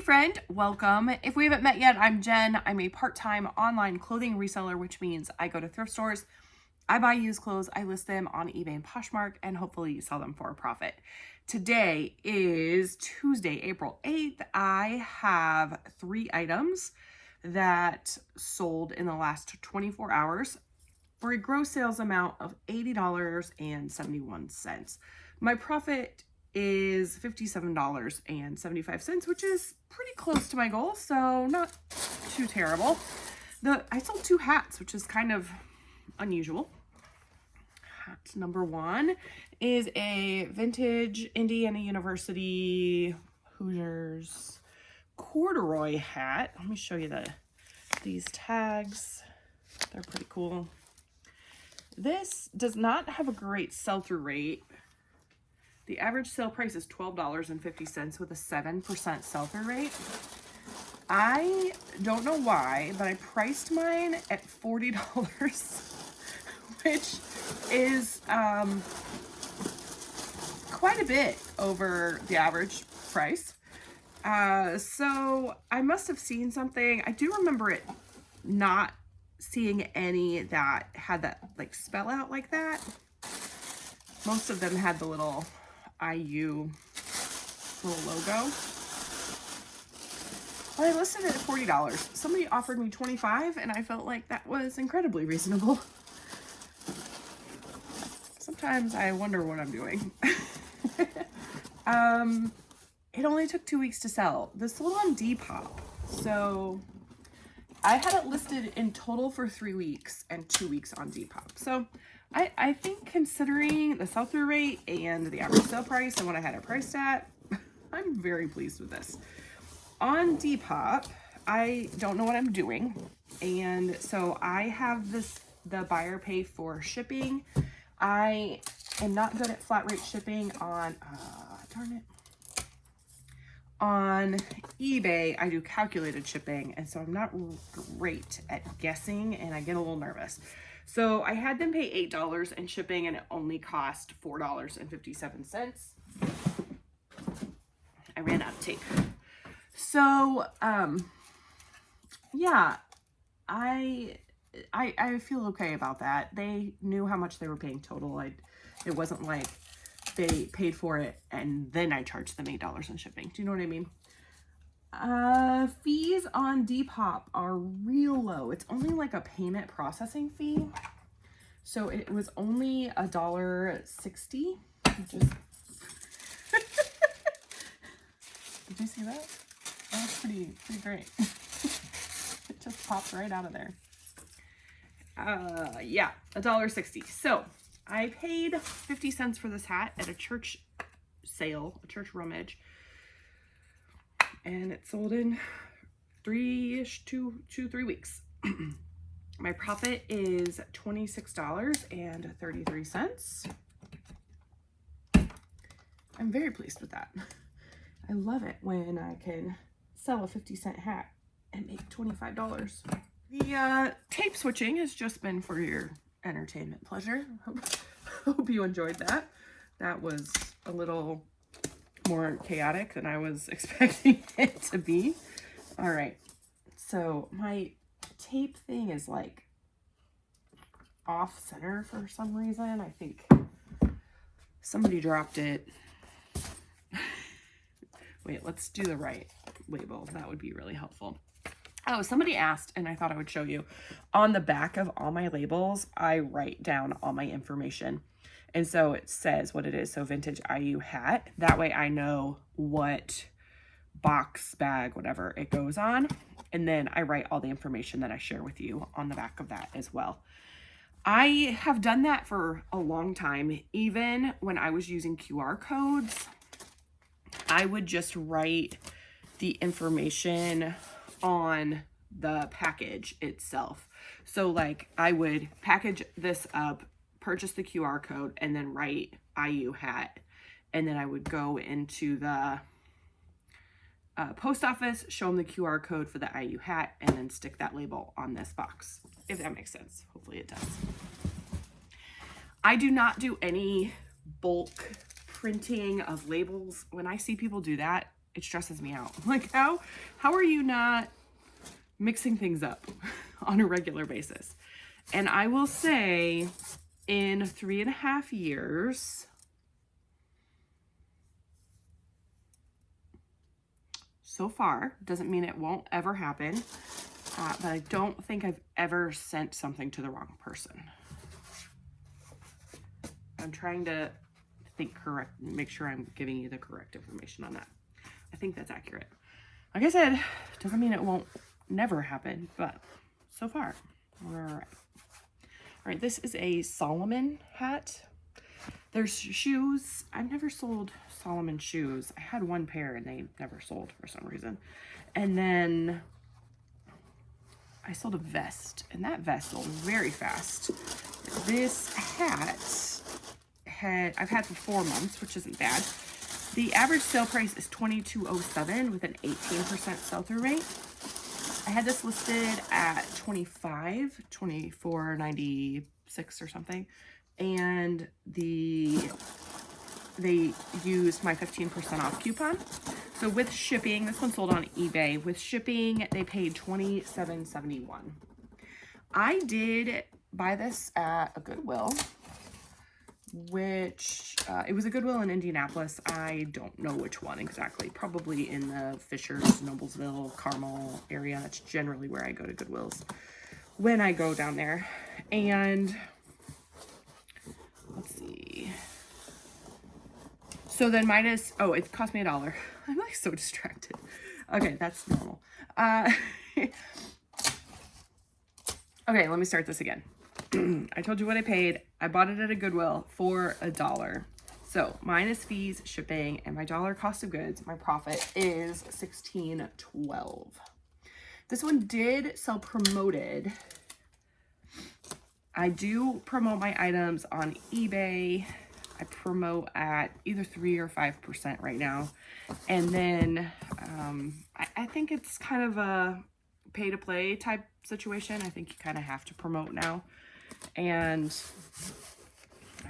Hey friend, welcome. If we haven't met yet, I'm Jen. I'm a part-time online clothing reseller, which means I go to thrift stores, I buy used clothes, I list them on eBay and Poshmark, and hopefully sell them for a profit. Today is Tuesday, April 8th. I have 3 items that sold in the last 24 hours for a gross sales amount of $80.71. My profit is $57.75, which is pretty close to my goal, so not too terrible. I sold 2 hats, which is kind of unusual. Hat number 1 is a vintage Indiana University Hoosiers corduroy hat. Let me show you these tags. They're pretty cool. This does not have a great sell-through rate. The average sale price is $12.50 with a 7% sell-through rate. I don't know why, but I priced mine at $40, which is quite a bit over the average price. So I must have seen something. I do remember it not seeing any that had that like spell out like that. Most of them had the little IU little logo. But I listed it at $40. Somebody offered me $25 and I felt like that was incredibly reasonable. Sometimes I wonder what I'm doing. It only took 2 weeks to sell. This sold on Depop. So I had it listed in total for 3 weeks and 2 weeks on Depop. So I think considering the sell-through rate and the average sale price and what I had it priced at, I'm very pleased with this. On Depop, I don't know what I'm doing. And so I have the buyer pay for shipping. I am not good at flat rate shipping on, darn it. On eBay, I do calculated shipping, and so I'm not great at guessing, and I get a little nervous. So I had them pay $8 in shipping, and it only cost $4.57. I ran out of tape. So, yeah, I feel okay about that. They knew how much they were paying total. It wasn't like they paid for it and then I charged them $8 in shipping. Do you know what I mean? Fees on Depop are real low. It's only like a payment processing fee. So it was only $1.60, which is did you see that? That was pretty great. It just popped right out of there. Yeah, $1.60. So I paid 50 cents for this hat at a church sale, a church rummage, and it sold in 3 weeks. My profit is $26.33. I'm very pleased with that. I love it when I can sell a 50-cent hat and make $25. The tape switching has just been for your entertainment pleasure. Hope you enjoyed that. That was a little more chaotic than I was expecting it to be. All right, so my tape thing is like off center for some reason. I think somebody dropped it. Wait, let's do the right label. That would be really helpful. Oh, somebody asked, and I thought I would show you. On the back of all my labels, I write down all my information. And so it says what it is. So vintage IU hat. That way I know what box, bag, whatever it goes on. And then I write all the information that I share with you on the back of that as well. I have done that for a long time. Even when I was using QR codes, I would just write the information on the package itself. So like I would package this up, purchase the QR code, and then write IU hat. And then I would go into the post office, show them the QR code for the IU hat, and then stick that label on this box, if that makes sense. Hopefully it does. I do not do any bulk printing of labels. When I see people do that, it stresses me out. Like, how are you not mixing things up on a regular basis? And I will say, in 3.5 years, so far, doesn't mean it won't ever happen, but I don't think I've ever sent something to the wrong person. I'm trying to think correct, make sure I'm giving you the correct information on that. I think that's accurate. Like I said, doesn't mean it won't never happen, but so far, we're all right. All right, this is a Solomon hat. There's shoes. I've never sold Solomon shoes. I had one pair and they never sold for some reason. And then I sold a vest, and that vest sold very fast. This hat I've had for 4 months, which isn't bad. The average sale price is $22.07 with an 18% sell-through rate. I had this listed at $24.96 or something, and they used my 15% off coupon. So with shipping, this one sold on eBay. With shipping, they paid $27.71. I did buy this at a Goodwill, which it was a Goodwill in Indianapolis. I don't know which one exactly. Probably in the Fishers, Noblesville, Carmel area. That's generally where I go to Goodwills when I go down there. And let's see. So then minus, oh, it cost me $1. I'm like so distracted. Okay, that's normal. Okay, let me start this again. I told you what I paid. I bought it at a Goodwill for $1. So minus fees, shipping, and my dollar cost of goods, my profit is $16.12. This one did sell promoted. I do promote my items on eBay. I promote at either 3 or 5% right now. And then I think it's kind of a pay to play type situation. I think you kind of have to promote now. And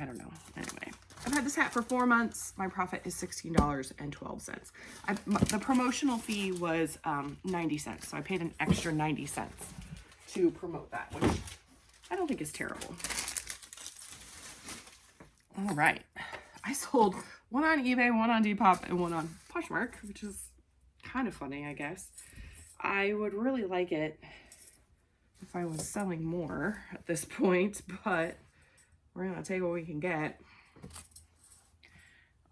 I don't know. Anyway, I've had this hat for 4 months. My profit is $16.12. The promotional fee was 90 cents. So I paid an extra 90 cents to promote that, which I don't think is terrible. All right. I sold one on eBay, one on Depop, and one on Poshmark, which is kind of funny, I guess. I would really like it if I was selling more at this point, but we're going to take what we can get.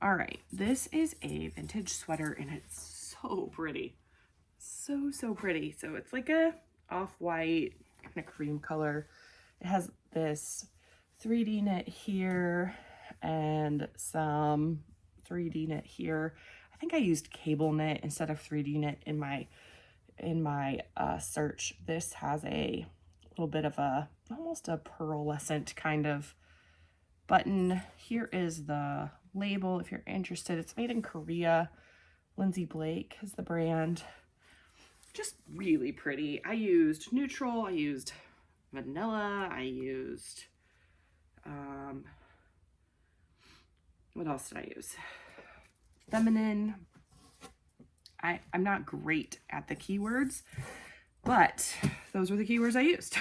All right. This is a vintage sweater, and it's so pretty. So, so pretty. So it's like a off-white kind of cream color. It has this 3D knit here and some 3D knit here. I think I used cable knit instead of 3D knit in my search. This has a little bit of almost a pearlescent kind of button. Here is the label if you're interested. It's made in Korea. Lindsay Blake is the brand. Just really pretty. I used neutral. I used vanilla. I used what else did I use? Feminine. I'm not great at the keywords, but those were the keywords I used.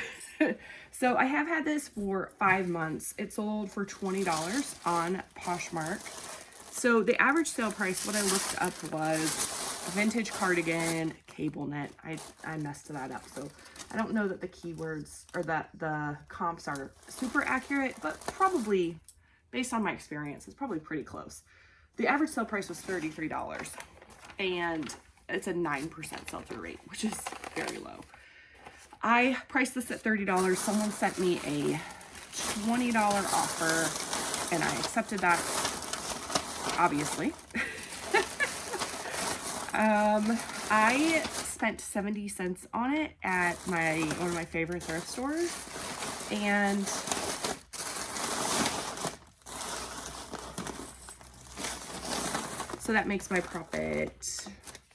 So I have had this for 5 months. It sold for $20 on Poshmark. So the average sale price, what I looked up was vintage cardigan, cable knit. I messed that up. So I don't know that the keywords or that the comps are super accurate, but probably based on my experience, it's probably pretty close. The average sale price was $33. And it's a 9% sell-through rate, which is very low. I priced this at $30. Someone sent me a $20 offer, and I accepted that, obviously. I spent 70 cents on it at one of my favorite thrift stores, and so that makes my profit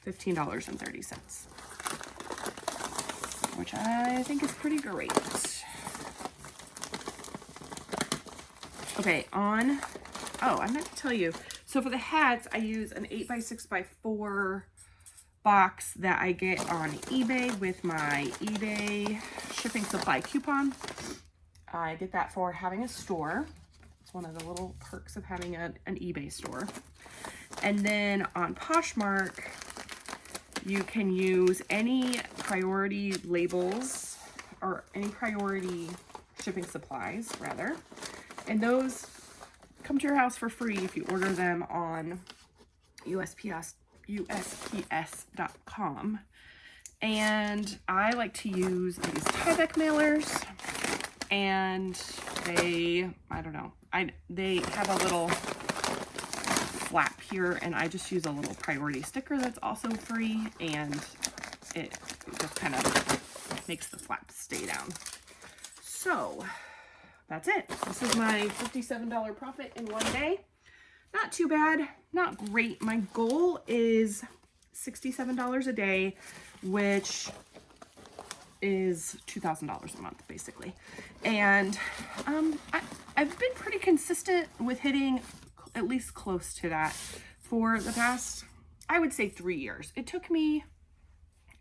$15.30, which I think is pretty great. Okay, I meant to tell you, So for the hats, I use an 8x6x4 box that I get on eBay with my eBay shipping supply coupon. I get that for having a store. It's one of the little perks of having an eBay store. And then on Poshmark, you can use any priority labels or any priority shipping supplies, rather. And those come to your house for free if you order them on USPS.com. And I like to use these Tyvek mailers, and they, I don't know, they have a little flap here, and I just use a little priority sticker that's also free, and it just kind of makes the flap stay down. So that's it. This is my $57 profit in one day. Not too bad, not great. My goal is $67 a day, which is $2,000 a month, basically. And I've been pretty consistent with hitting at least close to that for the past, I would say 3 years. It took me,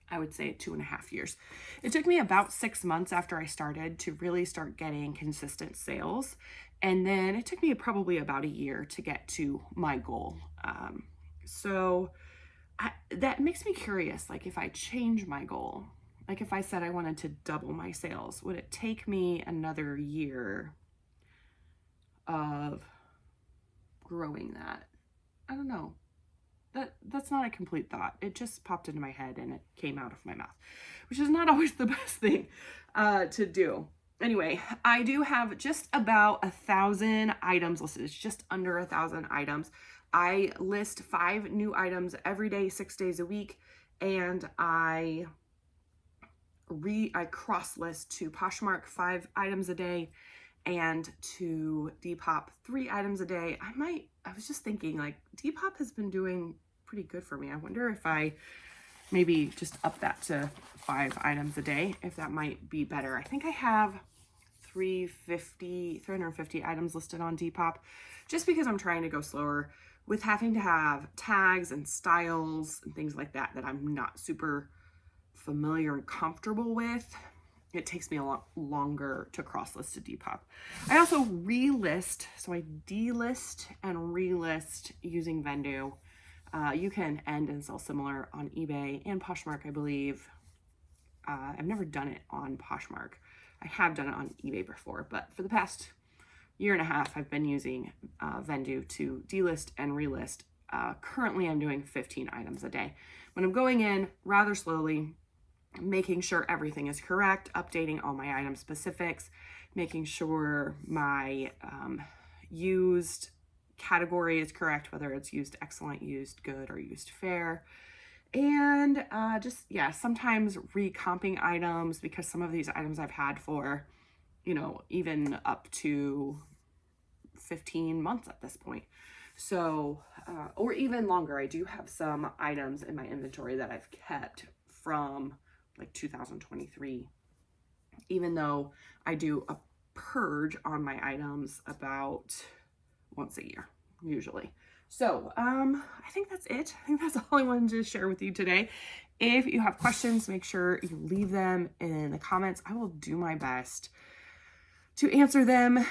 I would say 2.5 years. It took me about 6 months after I started to really start getting consistent sales. And then it took me probably about a year to get to my goal. That makes me curious, like if I change my goal, like if I said I wanted to double my sales, would it take me another year of growing that? I don't know. That's not a complete thought. It just popped into my head and it came out of my mouth, which is not always the best thing to do. Anyway, I do have just about 1,000 items listed. It's just under 1,000 items. I list 5 new items every day, 6 days a week, and I cross list to Poshmark 5 items a day and to Depop 3 items a day. I was just thinking, like, Depop has been doing pretty good for me. I wonder if I maybe just up that to 5 items a day, if that might be better. I think I have 350 items listed on Depop, just because I'm trying to go slower with having to have tags and styles and things like that I'm not super familiar and comfortable with. It takes me a lot longer to cross list to Depop. I also relist, so I delist and relist using Vendu. You can end and sell similar on eBay and Poshmark, I believe. I've never done it on Poshmark. I have done it on eBay before, but for the past 1.5 years, I've been using Vendu to delist and relist. Currently, I'm doing 15 items a day. When I'm going in rather slowly, making sure everything is correct, updating all my item specifics, making sure my used category is correct, whether it's used excellent, used good, or used fair. And sometimes recomping items, because some of these items I've had for, even up to 15 months at this point. So, or even longer. I do have some items in my inventory that I've kept from like 2023, even though I do a purge on my items about once a year, usually. So, I think that's it. I think that's all I wanted to share with you today. If you have questions, make sure you leave them in the comments. I will do my best to answer them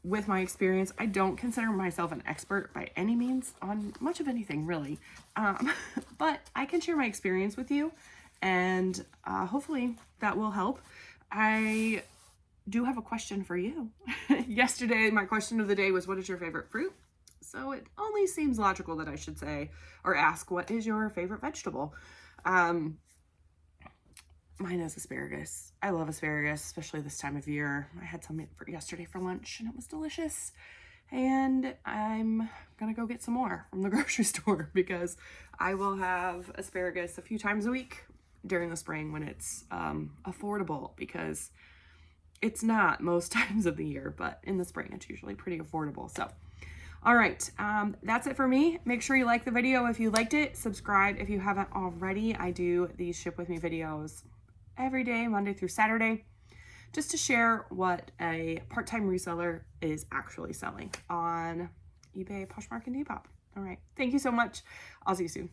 with my experience. I don't consider myself an expert by any means on much of anything, really. But I can share my experience with you, and hopefully that will help. I do have a question for you. Yesterday, my question of the day was, what is your favorite fruit? So it only seems logical that I should say or ask, what is your favorite vegetable? Mine is asparagus. I love asparagus, especially this time of year. I had some yesterday for lunch and it was delicious. And I'm gonna go get some more from the grocery store because I will have asparagus a few times a week during the spring when it's affordable, because it's not most times of the year, but in the spring it's usually pretty affordable. So all right, that's it for me. Make sure you like the video if you liked it. Subscribe if you haven't already. I do these ship with me videos every day, Monday through Saturday, just to share what a part-time reseller is actually selling on eBay, Poshmark, and Depop. All right. Thank you so much. I'll see you soon.